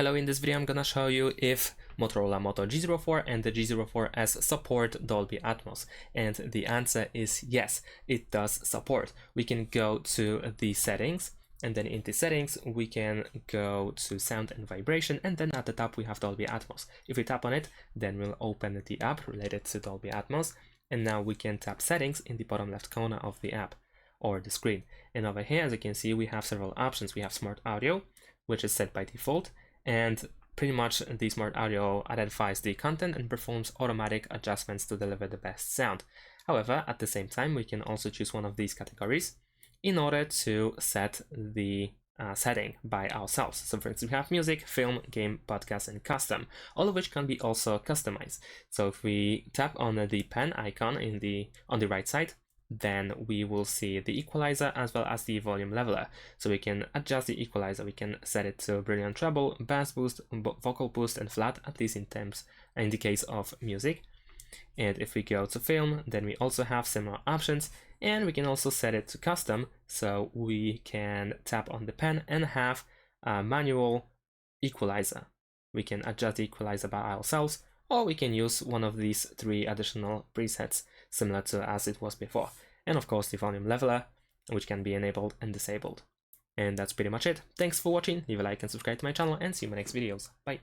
Hello, in this video I'm gonna show you if Motorola Moto G04 and the G04s support Dolby Atmos, and the answer is yes, it does support. We can go to the settings, and then in the settings we can go to sound and vibration, and then at the top we have Dolby Atmos. If we tap on it, then we'll open the app related to Dolby Atmos, and now we can tap settings in the bottom left corner of the app or the screen. And over here, as you can see, we have several options. We have smart audio, which is set by default, and pretty much the smart audio identifies the content and performs automatic adjustments to deliver the best sound. However, at the same time, we can also choose one of these categories in order to set the setting by ourselves. So for instance, we have music, film, game, podcast, and custom, all of which can be also customized. So if we tap on the pen icon on the right side, then we will see the equalizer as well as the volume leveler. So we can adjust the equalizer. We can set it to brilliant treble, bass boost, vocal boost, and flat, at least in the case of music. And if we go to film, then we also have similar options, and we can also set it to custom. So we can tap on the pen and have a manual equalizer. We can adjust the equalizer by ourselves, or we can use one of these 3 additional presets similar to as it was before. And of course the volume leveler, which can be enabled and disabled. And that's pretty much it. Thanks for watching, leave a like and subscribe to my channel, and see you in my next videos. Bye!